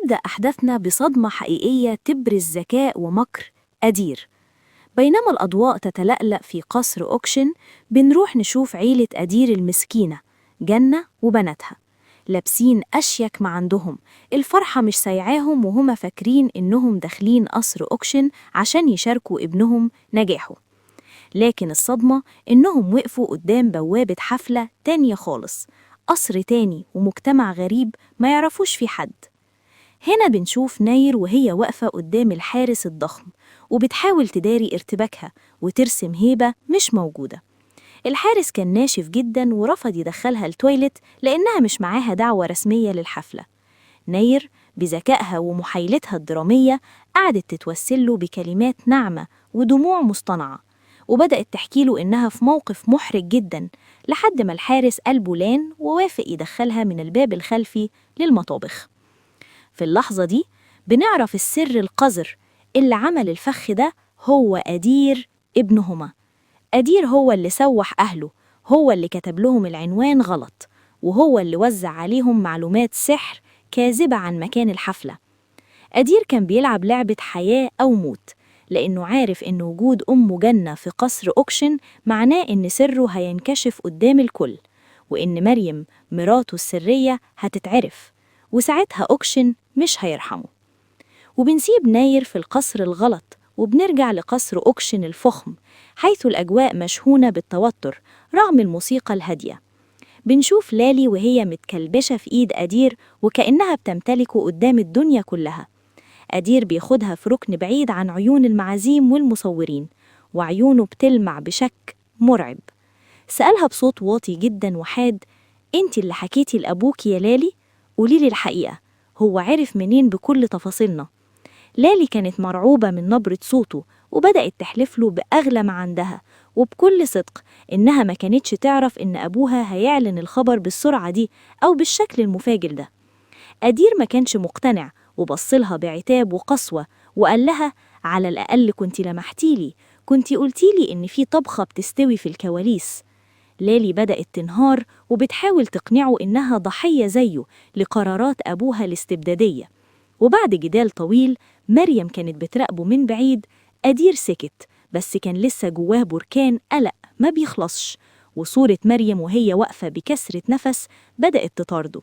وتبدأ أحداثنا بصدمة حقيقية تبرز ذكاء ومكر أدير. بينما الأضواء تتلألأ في قصر أوكشن، بنروح نشوف عيلة أدير المسكينة، جنة وبناتها لابسين أشيك ما عندهم. الفرحة مش سايعاهم وهم فاكرين إنهم داخلين قصر أوكشن عشان يشاركوا ابنهم نجاحه. لكن الصدمة إنهم وقفوا قدام بوابة حفلة تانية خالص، قصر تاني ومجتمع غريب ما يعرفوش فيه حد. هنا بنشوف ناير وهي واقفة قدام الحارس الضخم وبتحاول تداري ارتباكها وترسم هيبة مش موجودة. الحارس كان ناشف جدا ورفض يدخلها التويلت لأنها مش معاها دعوة رسمية للحفلة. ناير بذكائها ومحايلتها الدرامية قعدت تتوسله بكلمات ناعمة ودموع مصطنعة، وبدأت تحكي له إنها في موقف محرج جدا، لحد ما الحارس قلبه لان ووافق يدخلها من الباب الخلفي للمطابخ. في اللحظة دي بنعرف السر القذر اللي عمل الفخ ده هو أدير ابنهما. أدير هو اللي سوح أهله، هو اللي كتب لهم العنوان غلط، وهو اللي وزع عليهم معلومات سحر كاذبة عن مكان الحفلة. أدير كان بيلعب لعبة حياة أو موت، لأنه عارف إن وجود أمه جنة في قصر أوكشن معناه إن سره هينكشف قدام الكل، وإن مريم مراته السرية هتتعرف، وساعتها أوكشن مش هيرحمه. وبنسيب ناير في القصر الغلط وبنرجع لقصر أوكشن الفخم، حيث الأجواء مشحونة بالتوتر رغم الموسيقى الهادية. بنشوف لالي وهي متكلبشة في إيد أدير وكأنها بتمتلكه قدام الدنيا كلها. أدير بياخدها في ركن بعيد عن عيون المعازيم والمصورين، وعيونه بتلمع بشك مرعب. سألها بصوت واطي جدا وحاد: "أنت اللي حكيتي لأبوك يا لالي؟ قوليلي الحقيقة، هو عرف منين بكل تفاصيلنا؟" لالي كانت مرعوبة من نبرة صوته وبدأت تحلف له بأغلى ما عندها وبكل صدق إنها ما كانتش تعرف إن أبوها هيعلن الخبر بالسرعة دي أو بالشكل المفاجئ ده. أدير ما كانش مقتنع وبصلها بعتاب وقسوة وقال لها: "على الأقل كنتي لمحتيلي، كنتي قلتيلي إن في طبخة بتستوي في الكواليس." لالي بدأت تنهار وبتحاول تقنعه إنها ضحية زيه لقرارات أبوها الاستبدادية. وبعد جدال طويل مريم كانت بتراقبه من بعيد. أدير سكت، بس كان لسه جواه بركان قلق ما بيخلصش، وصورة مريم وهي واقفة بكسرة نفس بدأت تطارده.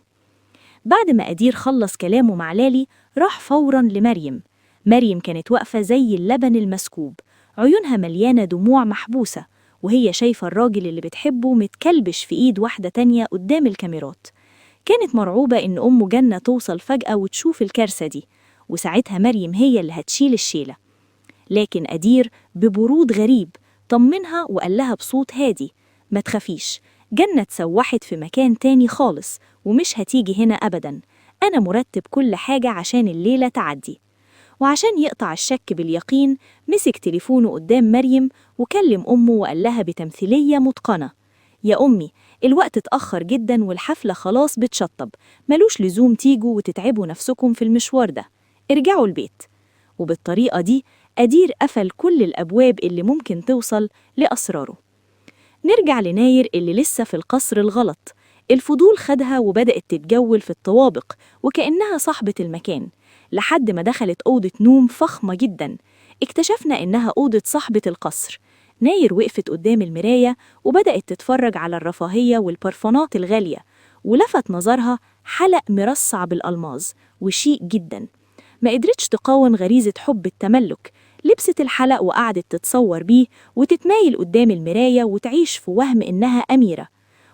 بعد ما أدير خلص كلامه مع لالي راح فوراً لمريم. مريم كانت واقفة زي اللبن المسكوب، عيونها مليانة دموع محبوسة، وهي شايفة الراجل اللي بتحبه متكلبش في إيد واحدة تانية قدام الكاميرات. كانت مرعوبة إن أمه جنة توصل فجأة وتشوف الكارثة دي، وساعتها مريم هي اللي هتشيل الشيلة. لكن أدير ببرود غريب طمنها وقال لها بصوت هادي: "ما تخافيش، جنة اتسوحت في مكان تاني خالص ومش هتيجي هنا أبداً. أنا مرتب كل حاجة عشان الليلة تعدي." وعشان يقطع الشك باليقين مسك تليفونه قدام مريم وكلم أمه وقال لها بتمثيلية متقنة: "يا أمي، الوقت اتأخر جدا والحفلة خلاص بتشطب، ملوش لزوم تيجوا وتتعبوا نفسكم في المشوار ده، ارجعوا البيت." وبالطريقة دي أدير قفل كل الأبواب اللي ممكن توصل لأسراره. نرجع لناير اللي لسه في القصر الغلط. الفضول خدها وبدأت تتجول في الطوابق وكأنها صاحبة المكان، لحد ما دخلت أوضة نوم فخمة جدا. اكتشفنا إنها أوضة صاحبة القصر. ناير وقفت قدام المراية وبدأت تتفرج على الرفاهية والبرفانات الغالية، ولفت نظرها حلق مرصع بالألماظ وشيك جدا. ما قدرتش تقاوم غريزة حب التملك، لبست الحلق وقعدت تتصور بيه وتتمايل قدام المراية وتعيش في وهم إنها أميرة.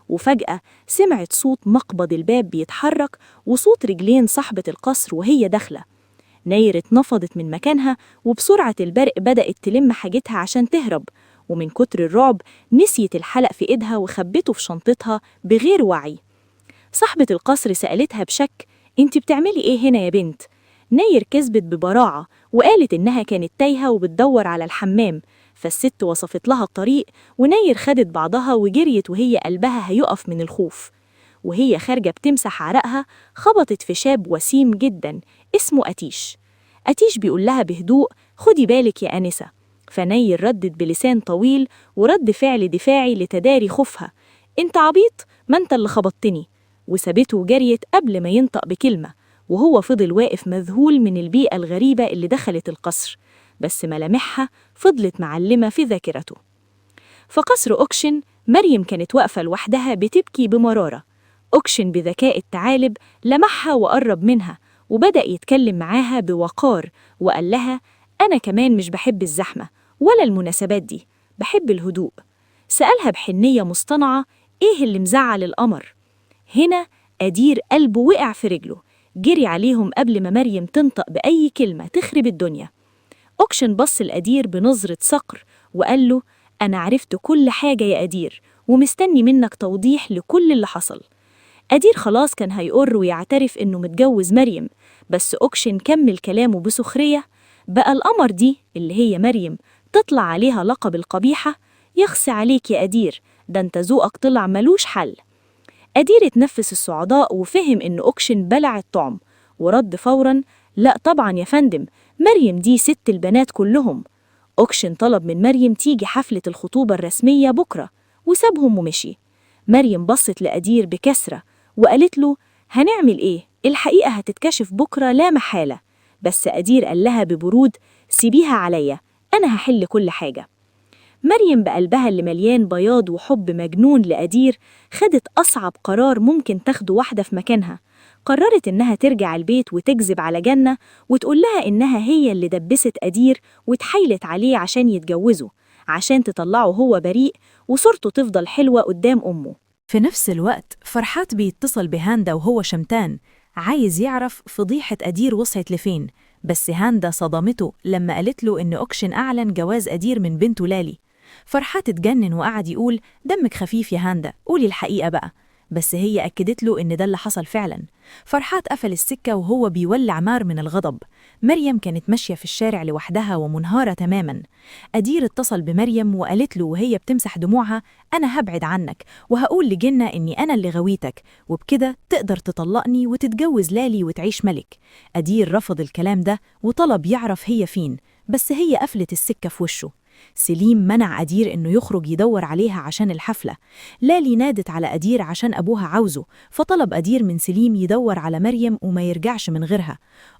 وفجأة سمعت صوت مقبض الباب بيتحرك وصوت رجلين صاحبة القصر وهي داخلة. ناير اتنفضت من مكانها وبسرعة البرق بدأت تلم حاجتها عشان تهرب، ومن كتر الرعب نسيت الحلق في إيدها وخبته في شنطتها بغير وعي. صاحبة القصر سألتها بشك: "انت بتعملي ايه هنا يا بنت؟" ناير كذبت ببراعة وقالت إنها كانت تايهة وبتدور على الحمام، فالست وصفت لها الطريق، وناير خدت بعضها وجريت وهي قلبها هيقف من الخوف. وهي خارجة بتمسح عرقها خبطت في شاب وسيم جدا اسمه أتيش. أتيش بيقول لها بهدوء: "خدي بالك يا أنسة." فناير ردت بلسان طويل ورد فعل دفاعي لتداري خوفها: "انت عبيط، ما انت اللي خبطتني." وسابته وجريت قبل ما ينطق بكلمة، وهو فضل واقف مذهول من البيئة الغريبة اللي دخلت القصر، بس ملامحها فضلت معلمة في ذاكرته. فقصر أوكشن، مريم كانت واقفة لوحدها بتبكي بمرارة. أوكشن بذكاء الثعالب لمحها وقرب منها وبدأ يتكلم معاها بوقار وقال لها: أنا كمان مش بحب الزحمة ولا المناسبات دي، بحب الهدوء. سألها بحنية مصطنعة: إيه اللي مزعل القمر؟ هنا أدير قلبه وقع في رجله، جري عليهم قبل ما مريم تنطق بأي كلمة تخرب الدنيا. أوكشن بص لأدير بنظرة صقر وقال له: أنا عرفت كل حاجة يا أدير، ومستني منك توضيح لكل اللي حصل. أدير خلاص كان هيقر ويعترف إنه متجوز مريم، بس أوكشن كمل كلامه بسخرية: بقى القمر دي اللي هي مريم تطلع عليها لقب القبيحة؟ يخص عليك يا أدير، ده انت ذوقك طلع ملوش حل. أدير اتنفس الصعداء وفهم إن أوكشن بلع الطعم، ورد فوراً: لا طبعاً يا فندم، مريم دي ست البنات كلهم. أوكشن طلب من مريم تيجي حفلة الخطوبة الرسمية بكرة، وسابهم ومشي. مريم بصت لأدير بكسرة وقالت له: هنعمل إيه؟ الحقيقة هتتكشف بكرة لا محالة. بس أدير قال لها ببرود: سيبيها عليا، أنا هحل كل حاجة. مريم بقلبها اللي مليان بياض وحب مجنون لأدير خدت أصعب قرار ممكن تاخده واحدة في مكانها. قررت إنها ترجع البيت وتكذب على جنة وتقول لها إنها هي اللي دبست أدير وتحايلت عليه عشان يتجوزوا، عشان تطلعه هو بريء وصورته تفضل حلوة قدام أمه. في نفس الوقت فرحات بيتصل بهاندا وهو شمتان، عايز يعرف فضيحة أدير وصلت لفين، بس هاندا صدمته لما قالت له إن أوكشن أعلن جواز أدير من بنته لالي. فرحات اتجنن وقعد يقول: دمك خفيف يا هاندا، قولي الحقيقة بقى. بس هي أكدت له إن ده اللي حصل فعلا. فرحات قفل السكة وهو بيولع نار من الغضب. مريم كانت ماشية في الشارع لوحدها ومنهارة تماما. أدير اتصل بمريم وقالت له وهي بتمسح دموعها: أنا هبعد عنك وهقول لجنة إني أنا اللي غويتك، وبكده تقدر تطلقني وتتجوز لالي وتعيش ملك. أدير رفض الكلام ده وطلب يعرف هي فين، بس هي قفلت السكة في وشه. سليم منع أدير إنه يخرج يدور عليها عشان الحفلة. لالي نادت على أدير عشان أبوها عاوزه، فطلب أدير من سليم يدور على مريم وما يرجعش من غيرها.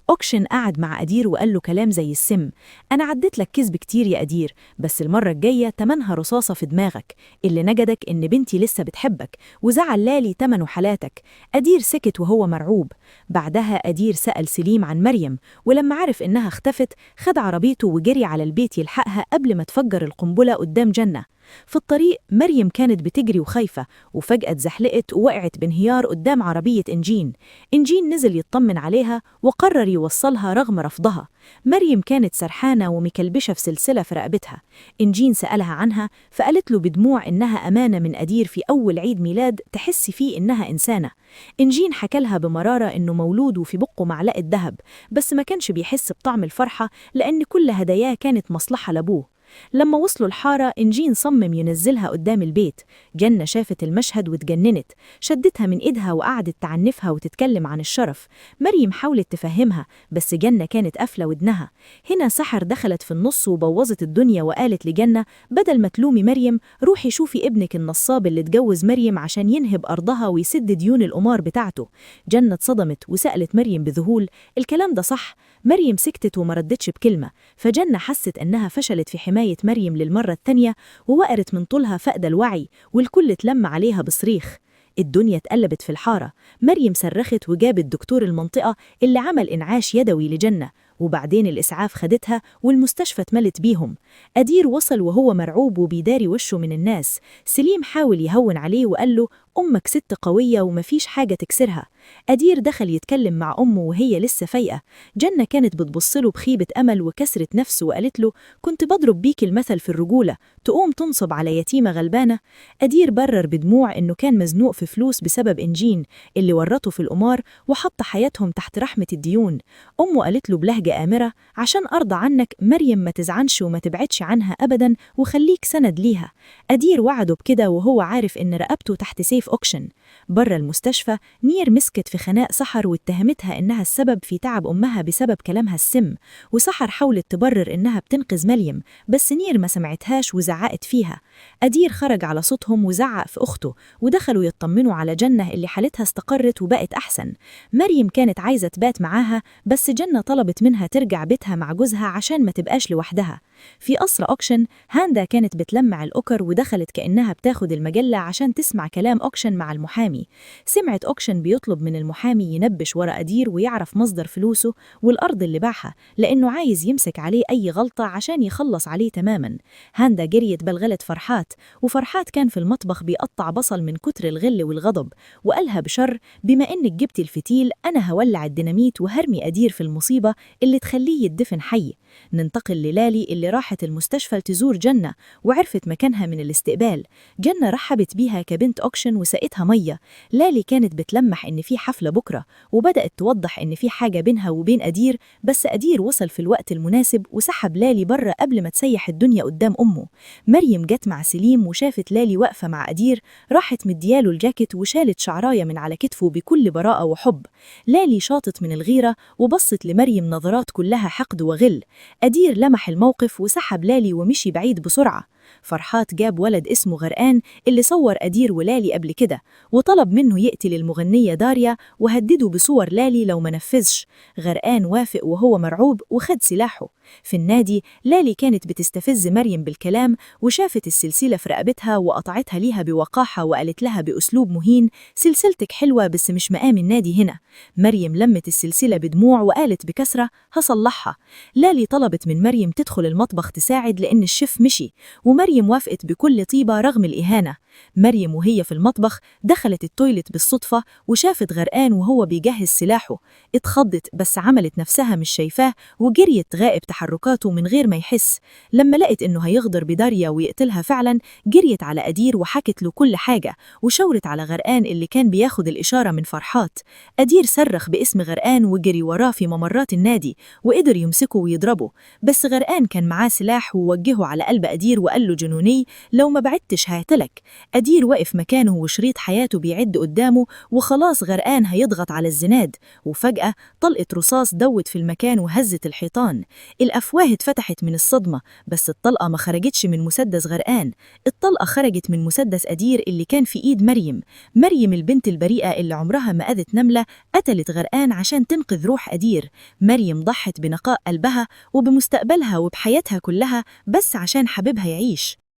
أوكشن قعد مع أدير وقال له كلام زي السم: أنا عديت لك كذب كتير يا أدير، بس المرة الجاية تمنها رصاصة في دماغك. اللي نجدك إن بنتي لسه بتحبك، وزعل لالي تمنه حالاتك. أدير سكت وهو مرعوب. بعدها أدير سأل سليم عن مريم، ولما عرف إنها اختفت خد عربيته وجري على البيت يلحقها قبل ما تفجر القنبلة قدام جنة. في الطريق مريم كانت بتجري وخايفة، وفجأة اتزحلقت ووقعت بانهيار قدام عربية إنجين. إنجين نزل يطمن عليها وقرر يوصلها رغم رفضها. مريم كانت سرحانة ومكلبشة في سلسلة في رقبتها. إنجين سألها عنها فقالت له بدموع إنها أمانة من أدير في أول عيد ميلاد تحس فيه إنها إنسانة. إنجين حكالها بمرارة إنه مولود وفي بقه معلقة ذهب، بس ما كانش بيحس بطعم الفرحة لأن كل هداياه كانت مصلحة لأبوه. لما وصلوا الحارة إنجين صمم ينزلها قدام البيت. جنة شافت المشهد واتجننت، شدتها من إيدها وقعدت تعنفها وتتكلم عن الشرف. مريم حاولت تفهمها بس جنة كانت قافلة ودنها. هنا سحر دخلت في النص وبوظت الدنيا وقالت لجنة: بدل ما تلومي مريم روحي شوفي ابنك النصاب اللي اتجوز مريم عشان ينهب أرضها ويسد ديون القمار بتاعته. جنة اتصدمت وسألت مريم بذهول: الكلام ده صح؟ مريم سكتت وما ردتش بكلمة. فجنة حست أنها فشلت في حماية مريم للمرة الثانية ووقرت من طولها فقد الوعي، والكل اتلم عليها بصريخ. الدنيا اتقلبت في الحارة. مريم صرخت وجابت دكتور المنطقة اللي عمل إنعاش يدوي لجنة، وبعدين الإسعاف خدتها والمستشفى اتملت بيهم. أدير وصل وهو مرعوب وبيداري وشه من الناس. سليم حاول يهون عليه وقال له: أمك ست قوية ومفيش حاجة تكسرها. أدير دخل يتكلم مع أمه وهي لسه فايقة. جنة كانت بتبصله بخيبة أمل وكسرت نفسه وقالت له: كنت بضرب بيك المثل في الرجولة، تقوم تنصب على يتيمة غلبانة؟ أدير برر بدموع إنه كان مزنوق في فلوس بسبب إنجين اللي ورطه في القمار وحط حياتهم تحت رحمة الديون. أمه قالت له بلهجة حاجة آمرة عشان أرضى عنك مريم ما تزعنش وما تبعدش عنها أبدا وخليك سند ليها. أدير وعده بكده وهو عارف إن رقبته تحت سيف أوكشن. برا المستشفى نير مسكت في خناق سحر واتهمتها إنها السبب في تعب أمها بسبب كلامها السم، وسحر حاولت تبرر إنها بتنقذ مريم بس نير ما سمعتهاش وزعقت فيها. أدير خرج على صوتهم وزعق في أخته ودخلوا يطمنوا على جنة اللي حالتها استقرت وبقت أحسن. مريم كانت عايزة تبات معاها بس جنة طلبت منها ترجع بيتها مع جوزها عشان ما تبقاش لوحدها. في قصر أوكشن هاندا كانت بتلمع الأوكر ودخلت كأنها بتاخد المجلة عشان تسمع كلام أوكشن مع المحامي. سمعت أوكشن بيطلب من المحامي ينبش ورا أدير ويعرف مصدر فلوسه والأرض اللي باعها لأنه عايز يمسك عليه أي غلطة عشان يخلص عليه تماما. هاندا جريت بلغلة فرحات، وفرحات كان في المطبخ بيقطع بصل من كتر الغل والغضب، وقالها بشر بما إنك جبتي الفتيل أنا هولع الديناميت وهرمي أدير في المصيبة اللي تخليه يدفن حي. ننتقل للالي اللي راحت المستشفى تزور جنة وعرفت مكانها من الاستقبال. جنة رحبت بيها كبنت أوكشن وسقتها مية. لالي كانت بتلمح إن في حفلة بكرة وبدأت توضح إن في حاجة بينها وبين أدير، بس أدير وصل في الوقت المناسب وسحب لالي برا قبل ما تسيح الدنيا قدام أمه. مريم جت مع سليم وشافت لالي واقفة مع أدير، راحت مدياله الجاكيت وشالت شعراية من على كتفه بكل براءة وحب. لالي شاطت من الغيرة وبصت لمريم نظرات كلها حقد وغل. أدير لمح الموقف وسحب لالي ومشي بعيد بسرعة. فرحات جاب ولد اسمه غرقان اللي صور أدير ولالي قبل كده وطلب منه يقتل المغنية داريا وهدده بصور لالي لو ما نفذش. غرقان وافق وهو مرعوب وخد سلاحه. في النادي لالي كانت بتستفز مريم بالكلام وشافت السلسلة في رقبتها وقطعتها ليها بوقاحة وقالت لها بأسلوب مهين سلسلتك حلوة بس مش مقام النادي هنا. مريم لمت السلسلة بدموع وقالت بكسرة هصلحها. لالي طلبت من مريم تدخل المطبخ تساعد لأن الشيف مشي، ومريم وافقت بكل طيبة رغم الإهانة. مريم وهي في المطبخ دخلت التويلت بالصدفة وشافت غرقان وهو بيجهز سلاحه. اتخضت بس عملت نفسها مش شايفاه وجريت تراقب تحركاته من غير ما يحس. لما لقت إنه هيغدر بداريا ويقتلها فعلا جريت على أدير وحكت له كل حاجة وشاورت على غرقان اللي كان بياخد الإشارة من فرحات. أدير صرخ باسم غرقان وجري وراه في ممرات النادي وقدر يمسكه ويضربه، بس غرقان كان معاه سلاح ووجهه على قلب أدير وقال له جنوني لو ما بعدتش هقتلك. أدير وقف مكانه وشريط حياته بيعد قدامه وخلاص غرقان هيضغط على الزناد، وفجأة طلقة رصاص دوت في المكان وهزت الحيطان. الأفواه اتفتحت من الصدمة بس الطلقة ما خرجتش من مسدس غرقان، الطلقة خرجت من مسدس أدير اللي كان في إيد مريم. مريم البنت البريئة اللي عمرها ما أذت نملة قتلت غرقان عشان تنقذ روح أدير. مريم ضحت بنقاء قلبها وبمستقبلها وبحياتها كلها بس عشان حبيبها يعيش.